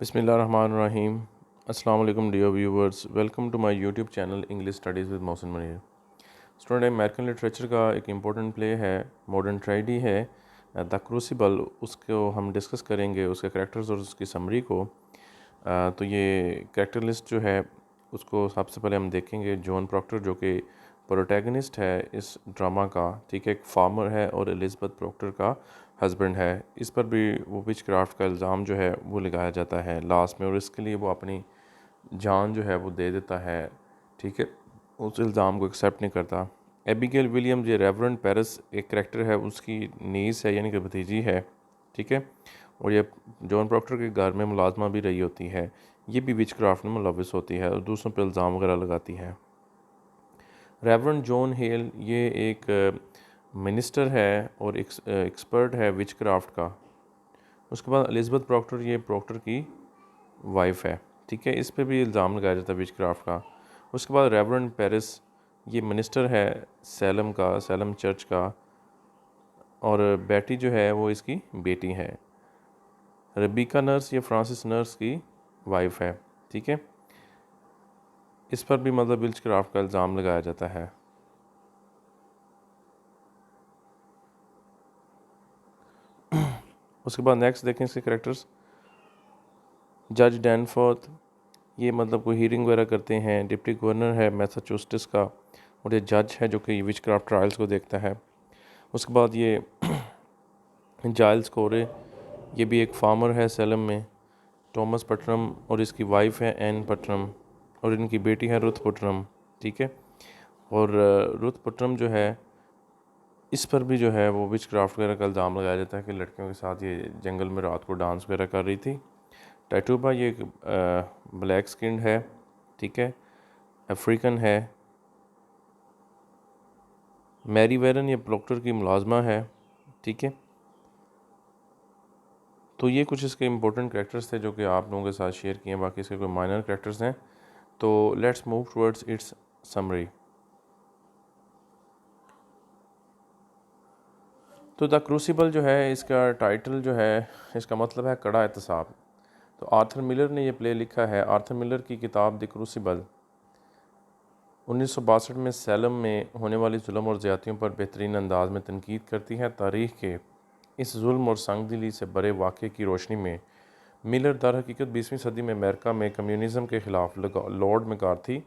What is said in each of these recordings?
बिस्मिल्लाहिर्रहमानिर्रहीम। अस्सलाम वालेकुम dear viewers, welcome to my YouTube channel English studies with Mohsin Munir. Student, American literature का एक इम्पोर्टेंट प्ले है, मॉडर्न ट्रेजेडी है द क्रूसिबल। उसको हम डिस्कस करेंगे, उसके करैक्टर्स और उसकी समरी को। तो ये करैक्टर लिस्ट जो है उसको सबसे पहले हम देखेंगे। जॉन प्रॉक्टर जो कि प्रोटैगनिस्ट है इस ड्रामा का, ठीक है, एक फार्मर है और एलिज़ाबेथ प्रॉक्टर का हस्बैंड है। इस पर भी वो विच क्राफ्ट का इल्ज़ाम जो है वो लगाया जाता है लास्ट में, और इसके लिए वो अपनी जान जो है वो दे देता है, ठीक है, उस इल्ज़ाम को एक्सेप्ट नहीं करता। एबिगेल विलियम्स, ये रेवरेंड पेरिस एक करैक्टर है, उसकी नीस है यानी कि भतीजी है, ठीक है, और ये जॉन प्रॉक्टर के घर में मुलाजमा भी रही होती है। ये भी विच क्राफ्ट में मुलविस होती है और दूसरों पर इल्ज़ाम वगैरह लगाती है। रेवरेंड जॉन हेल, ये एक मिनिस्टर है और एक्सपर्ट है विच क्राफ्ट का। उसके बाद एलिज़ाबेथ प्रॉक्टर, ये प्रॉक्टर की वाइफ है, ठीक है, इस पे भी इल्ज़ाम लगाया जाता है विच क्राफ्ट का। उसके बाद रेवरेंड पेरिस, ये मिनिस्टर है सैलम का, सैलम चर्च का, और बेटी जो है वो इसकी बेटी है। रबीका नर्स, ये फ्रांसिस नर्स की वाइफ है, ठीक है, इस पर भी मतलब विच क्राफ्ट का इल्ज़ाम लगाया जाता है। उसके बाद नेक्स्ट देखें इसके करेक्टर्स। जज डैनफोर्थ, ये मतलब कोई हीयरिंग वगैरह करते हैं। डिप्टी गवर्नर है मैसाचुसेट्स का, और ये जज है जो कि विच क्राफ्ट ट्रायल्स को देखता है। उसके बाद ये जाइल्स कोरे, ये भी एक फार्मर है सेलम में। थॉमस पटनम और इसकी वाइफ है एन पटनम, और इनकी बेटी है रुथ पटनम, ठीक है, और रुथ पटनम जो है इस पर भी जो है वो विच क्राफ्ट वगैरह का इल्ज़ाम लगाया जाता है कि लड़कियों के साथ ये जंगल में रात को डांस वगैरह कर रही थी। टैटूबा, ये एक ब्लैक स्किन्ड है, ठीक है, अफ्रीकन है। मैरी वेरन, ये प्रॉक्टर की मुलाजमा है, ठीक है। तो ये कुछ इसके इंपॉर्टेंट कैरेक्टर्स थे जो कि आप लोगों के साथ शेयर किए हैं। बाकी इसके कोई माइनर कैरेक्टर्स हैं, तो let's move towards it's summary. तो द क्रूसिबल जो है, इसका टाइटल जो है, इसका मतलब है कड़ा एहतसाब। तो आर्थर मिलर ने यह प्ले लिखा है। आर्थर मिलर की किताब द क्रूसिबल 1962 में सैलम में होने वाली जुल्म और ज़्यादतियों पर बेहतरीन अंदाज में तनकीद करती है। तारीख़ के इस जुल्म और संगदिली से बड़े वाक़े की रोशनी में मिलर दर हकीकत 20वीं सदी में अमेरिका में कम्युनिज़म के ख़िलाफ़ लॉर्ड मैकार्थी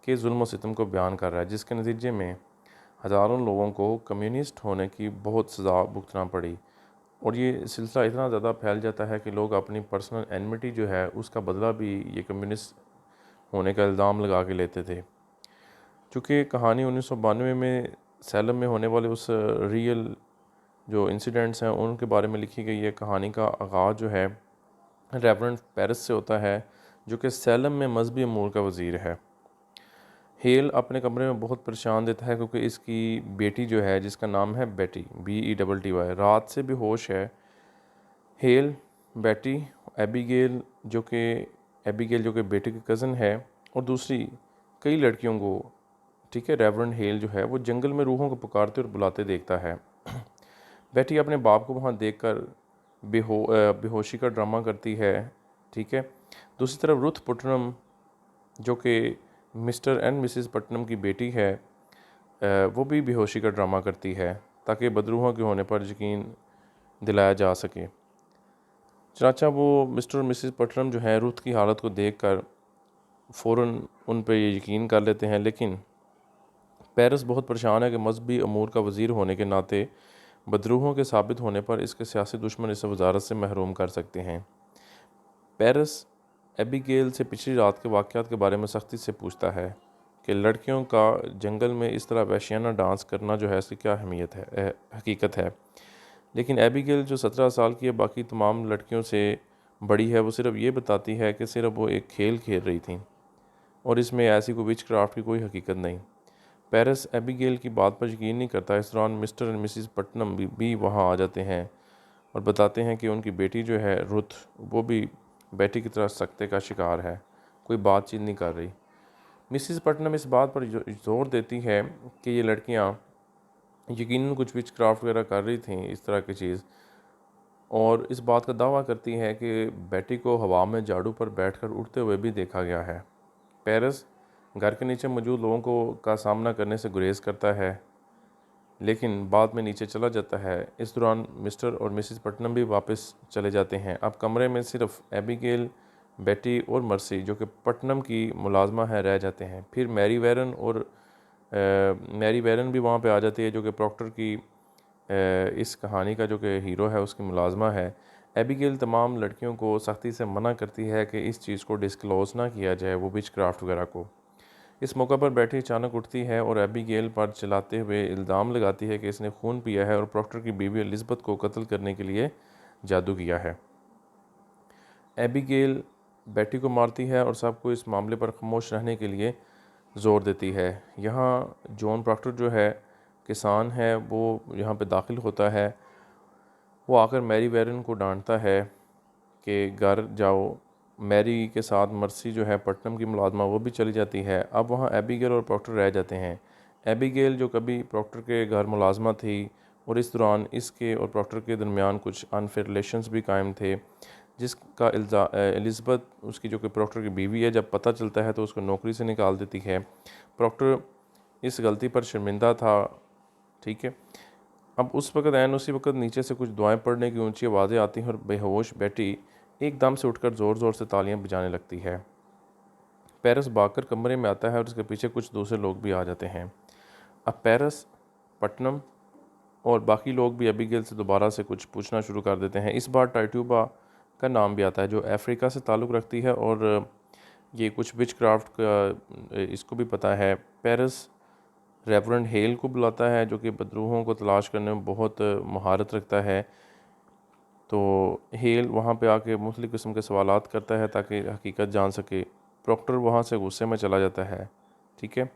के जुल्म और सितम को बयान कर रहा है, जिसके नतीजे में हज़ारों लोगों को कम्युनिस्ट होने की बहुत सज़ा भुगतना पड़ी। और ये सिलसिला इतना ज़्यादा फैल जाता है कि लोग अपनी पर्सनल एनमिटी जो है उसका बदला भी ये कम्युनिस्ट होने का इल्ज़ाम लगा के लेते थे। चूँकि कहानी 1992 में सैलम में होने वाले उस रियल जो इंसिडेंट्स हैं उनके बारे में लिखी गई है। कहानी का आगाज़ जो है रेवरेंड पेरिस से होता है, जो कि सैलम में मजहबी अमूर का वज़ीर है। हेल अपने कमरे में बहुत परेशान देता है क्योंकि इसकी बेटी जो है, जिसका नाम है बेटी, BETTY, रात से बेहोश है। हेल, बेटी, एबिगेल जो कि बेटी की कज़न है, और दूसरी कई लड़कियों को, ठीक है, रेवरेंड हेल जो है वो जंगल में रूहों को पुकारते और बुलाते देखता है। बेटी अपने बाप को वहाँ देखकर बेहोशी का ड्रामा करती है, ठीक है। दूसरी तरफ रुथ पुटनम जो कि मिस्टर एंड मिसेस पटनम की बेटी है, वो भी बेहोशी का ड्रामा करती है ताकि बदरूहों के होने पर यकीन दिलाया जा सके। चनाचा वो मिस्टर और मिसेस पटनम जो है रुथ की हालत को देखकर फ़ौरन उन पर यकीन कर लेते हैं, लेकिन पेरिस बहुत परेशान है कि मजहबी अमूर का वज़ीर होने के नाते बदरूहों के साबित होने पर इसके सियासी दुश्मन इसे वजारत से महरूम कर सकते हैं। पेरिस एबिगेल से पिछली रात के वाक़यात के बारे में सख्ती से पूछता है कि लड़कियों का जंगल में इस तरह वहशियाना डांस करना जो है इसकी क्या अहमियत है, हकीकत है। लेकिन एबिगेल जो 17 साल की है, बाकी तमाम लड़कियों से बड़ी है, वो सिर्फ ये बताती है कि सिर्फ वो एक खेल खेल रही थी और इसमें ऐसी कोई विच क्राफ्ट की कोई हकीकत नहीं। पेरिस एबिगेल की बात पर यकीन नहीं करता। इस दौरान मिस्टर और मिसेस पटनम भी वहाँ आ जाते हैं और बताते हैं कि उनकी बेटी जो है रुथ, वो भी बेटी की तरह सख्ते का शिकार है, कोई बातचीत नहीं कर रही। मिसेस पटनम इस बात पर जोर देती है कि ये लड़कियाँ यकीनन कुछ विच क्राफ्ट वगैरह कर रही थी, इस तरह की चीज़, और इस बात का दावा करती है कि बेटी को हवा में झाड़ू पर बैठकर उड़ते हुए भी देखा गया है। पेरिस घर के नीचे मौजूद लोगों को का सामना करने से गुरेज करता है, लेकिन बाद में नीचे चला जाता है। इस दौरान मिस्टर और मिसेस पटनम भी वापस चले जाते हैं। अब कमरे में सिर्फ एबिगेल, बेटी और मर्सी, जो कि पटनम की मुलाजमा है, रह जाते हैं। फिर मैरी वेरन भी वहाँ पे आ जाती है, जो कि प्रॉक्टर की इस कहानी का जो कि हीरो है उसकी मुलाजमा है। एबिगेल तमाम लड़कियों को सख्ती से मना करती है कि इस चीज़ को डिस्क्लोज़ ना किया जाए, वो विच क्राफ्ट वगैरह को। इस मौका पर बैठी अचानक उठती है और एबिगेल पर चिल्लाते हुए इल्ज़ाम लगाती है कि इसने खून पिया है और प्रॉक्टर की बीवी एलिज़ाबेथ को कत्ल करने के लिए जादू किया है। एबिगेल बेटी को मारती है और सबको इस मामले पर खामोश रहने के लिए ज़ोर देती है। यहाँ जॉन प्रॉक्टर जो है किसान है, वो यहाँ पे दाखिल होता है। वो आकर मैरी वेरन को डांटता है कि घर जाओ। मैरी के साथ मर्सी जो है पट्टनम की मुलाजमा, वो भी चली जाती है। अब वहाँ एबिगेल और प्रॉक्टर रह जाते हैं। एबिगेल जो कभी प्रॉक्टर के घर मुलाजमा थी, और इस दौरान इसके और प्रॉक्टर के दरमियान कुछ अनफेयर रिलेशंस भी कायम थे, जिसका एलिज़ाबेथ उसकी जो कि प्रॉक्टर की बीवी है, जब पता चलता है तो उसको नौकरी से निकाल देती है। प्रॉक्टर इस गलती पर शर्मिंदा था। ठीक है। अब उसी वक्त नीचे से कुछ दुआएं पढ़ने की ऊंची आवाज़ें आती हैं और बेहोश बेटी एकदम से उठकर ज़ोर ज़ोर से तालियां बजाने लगती है। पेरिस भागकर कमरे में आता है और उसके पीछे कुछ दूसरे लोग भी आ जाते हैं। अब पेरिस, पटनम और बाकी लोग भी एबिगेल से दोबारा से कुछ पूछना शुरू कर देते हैं। इस बार टाइटूबा का नाम भी आता है, जो अफ्रीका से ताल्लुक़ रखती है, और ये कुछ विच क्राफ्ट का इसको भी पता है। पेरिस रेवरेंड हेल को बुलाता है, जो कि बदरूहों को तलाश करने में बहुत महारत रखता है। तो हेल वहाँ पे आके मुख्तलिफ़ किस्म के सवालात करता है ताकि हकीकत जान सके। प्रॉक्टर वहाँ से गुस्से में चला जाता है। ठीक है।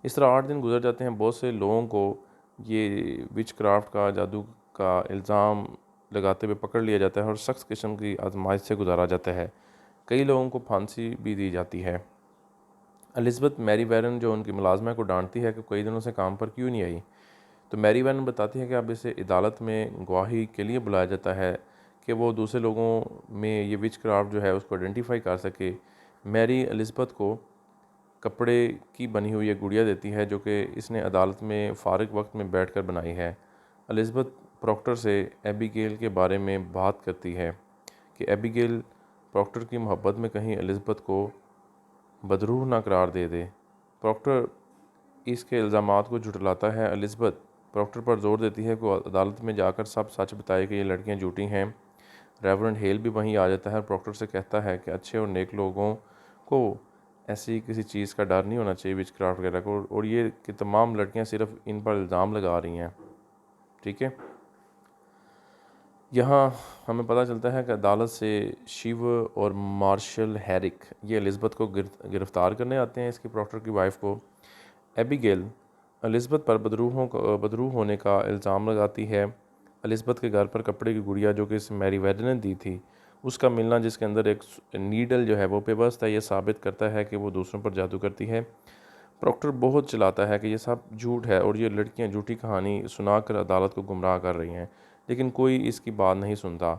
इस तरह 8 दिन गुजर जाते हैं। बहुत से लोगों को ये विच क्राफ्ट का, जादू का इल्ज़ाम लगाते हुए पकड़ लिया जाता है और सख्त किस्म की आजमाइश से गुजारा जाता है। कई लोगों को फांसी भी दी जाती है। एलिज़ाबेथ मैरी वेरन जो उनकी मुलाजमा को डांटती है कि कई दिनों से काम पर क्यों नहीं आई, तो मैरी वेरन बताती है कि अब इसे अदालत में गवाही के लिए बुलाया जाता है कि वो दूसरे लोगों में ये विच क्राफ्ट जो है उसको आइडेंटिफाई कर सके। मैरी एलिज़ाबेथ को कपड़े की बनी हुई एक गुड़िया देती है, जो कि इसने अदालत में फ़ारिग वक्त में बैठकर बनाई है। एलिज़ाबेथ प्रॉक्टर से एबिगेल के बारे में बात करती है कि एबिगेल प्रॉक्टर की मोहब्बत में कहीं एलिज़ाबेथ को बदरूह ना करार दे दे। प्रॉक्टर इसके इल्ज़ामात को झुठलाता है। एलिज़ाबेथ प्रॉक्टर पर जोर देती है कि वो अदालत में जाकर सब सच बताए कि ये लड़कियां झूठी हैं। रेवरेंड हेल भी वहीं आ जाता है और प्रॉक्टर से कहता है कि अच्छे और नेक लोगों को ऐसी किसी चीज़ का डर नहीं होना चाहिए विच क्राफ्ट वगैरह को, और ये कि तमाम लड़कियां सिर्फ इन पर इल्ज़ाम लगा रही हैं। ठीक है। यहाँ हमें पता चलता है कि अदालत से शिव और मार्शल हैरिक ये एलिज़ाबेथ को गिरफ़्तार करने आते हैं, इसकी प्रॉक्टर की वाइफ को। एबिगेल एलिज़ाबेथ पर बदरूह होने का इल्ज़ाम लगाती है। एलिज़ाबेथ के घर पर कपड़े की गुड़िया, जो कि इस मैरी वेड ने दी थी, उसका मिलना, जिसके अंदर एक नीडल जो है वो पेबस्त है, ये साबित करता है कि वो दूसरों पर जादू करती है। प्रॉक्टर बहुत चिल्लाता है कि ये सब झूठ है और ये लड़कियां झूठी कहानी सुनाकर अदालत को गुमराह कर रही हैं, लेकिन कोई इसकी बात नहीं सुनता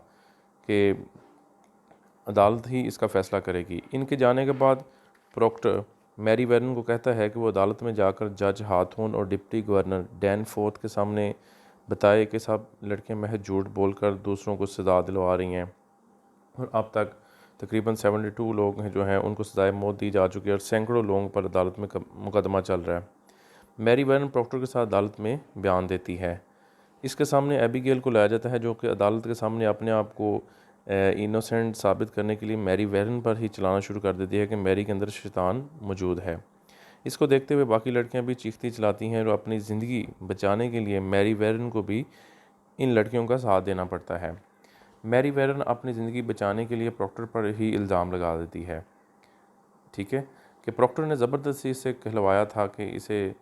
कि अदालत ही इसका फ़ैसला करेगी। इनके जाने के बाद प्रॉक्टर मैरी वेरन को कहता है कि वो अदालत में जाकर जज हाथोन और डिप्टी गवर्नर डैन फोर्थ के सामने बताए कि सब लड़कियां महज झूठ बोलकर दूसरों को सज़ा दिलवा रही हैं, और अब तक तकरीबन 72 लोग हैं जो हैं उनको सज़ाए मौत दी जा चुकी है और सैकड़ों लोगों पर अदालत में मुकदमा चल रहा है। मैरी वेरन प्रॉक्टर के साथ अदालत में बयान देती है। इसके सामने एबिगेल को लाया जाता है, जो कि अदालत के सामने अपने आप को इनोसेंट साबित करने के लिए मैरी वेरन पर ही चलाना शुरू कर देती है कि मैरी के अंदर शैतान मौजूद है। इसको देखते हुए बाकी लड़कियां भी चीखती चलाती हैं और अपनी ज़िंदगी बचाने के लिए मैरी वेरन को भी इन लड़कियों का साथ देना पड़ता है। मैरी वेरन अपनी ज़िंदगी बचाने के लिए प्रॉक्टर पर ही इल्ज़ाम लगा देती है। ठीक है, कि प्रॉक्टर ने ज़बरदस्ती इसे कहलवाया था कि इसे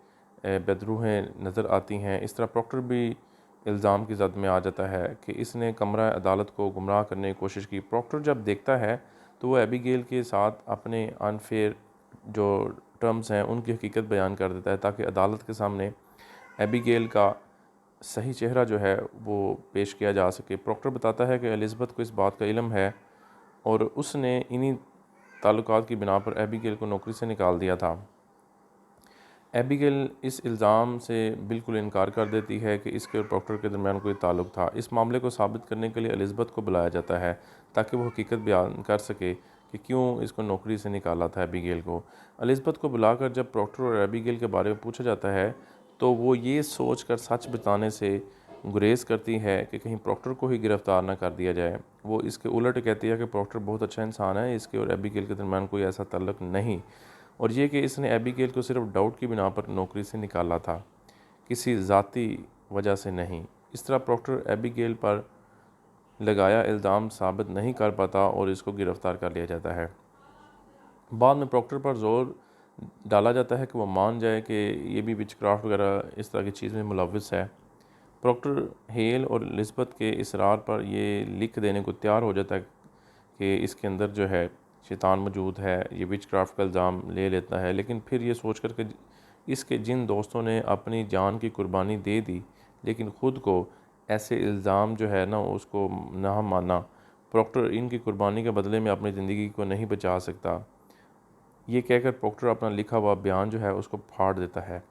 बदरूहें नज़र आती हैं। इस तरह प्रॉक्टर भी इल्ज़ाम की जद में आ जाता है कि इसने कमरा अदालत को गुमराह करने की कोशिश की। प्रॉक्टर जब देखता है तो वह एबिगेल के साथ अपने अनफेयर जो टर्म्स हैं उनकी हकीकत बयान कर देता है, ताकि अदालत के सामने एबिगेल का सही चेहरा जो है वो पेश किया जा सके। प्रॉक्टर बताता है कि एलिज़ाबेथ को इस बात का इल्म है और उसने इन्हीं ताल्लुकात की बिना पर एबिगेल को नौकरी से निकाल दिया था। एबिगेल इस इल्ज़ाम से बिल्कुल इनकार कर देती है कि इसके और प्रॉक्टर के दरमियान कोई ताल्लुक था। इस मामले को साबित करने के लिए एलिज़ाबेथ को बुलाया जाता है ताकि वो हकीकत बयान कर सके कि क्यों इसको नौकरी से निकाला था एबिगेल को। एलिज़ाबेथ को बुलाकर जब प्रॉक्टर और एबिगेल के बारे में पूछा जाता है तो वो ये सोच कर सच बताने से गुरेज करती है कि कहीं प्रॉक्टर को ही गिरफ़्तार ना कर दिया जाए। वो इसके उलट कहती है कि प्रॉक्टर बहुत अच्छा इंसान है, इसके और एबिगेल के दरमियान कोई ऐसा ताल्लुक नहीं, और ये कि इसने एबिगेल को सिर्फ डाउट की बिना पर नौकरी से निकाला था, किसी ज़ाती वजह से नहीं। इस तरह प्रॉक्टर एबिगेल पर लगाया इल्ज़ाम साबित नहीं कर पाता और इसको गिरफ़्तार कर लिया जाता है। बाद में प्रॉक्टर पर ज़ोर डाला जाता है कि वह मान जाए कि ये भी विचक्राफ्ट वगैरह इस तरह की चीज़ में मुलविस है। प्रॉक्टर हेल और एलिज़ाबेथ के इसरार पर ये लिख देने को तैयार हो जाता है कि इसके अंदर जो है शैतान मौजूद है, ये विचक्राफ्ट का इल्ज़ाम ले लेता है। लेकिन फिर ये सोच कर कि इसके जिन दोस्तों ने अपनी जान की कुर्बानी दे दी लेकिन ख़ुद को ऐसे इल्ज़ाम जो है ना उसको ना माना, प्रॉक्टर इनकी कुर्बानी के बदले में अपनी ज़िंदगी को नहीं बचा सकता, ये कहकर प्रॉक्टर अपना लिखा हुआ बयान जो है उसको फाड़ देता है।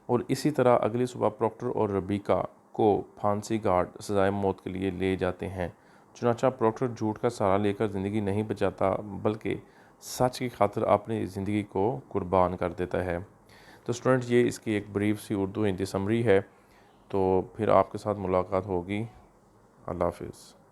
और इसी तरह अगली सुबह प्रॉक्टर और रबीका को फांसी घाट सजाए मौत के लिए ले जाते हैं। चुनांचे प्रॉक्टर झूठ का सहारा लेकर ज़िंदगी नहीं बचाता बल्कि सच की खातिर अपनी ज़िंदगी को कुर्बान कर देता है। तो स्टूडेंट, ये इसकी एक ब्रीफ सी उर्दू हिंदी समरी है। तो फिर आपके साथ मुलाकात होगी। अल्लाह हाफ़िज़।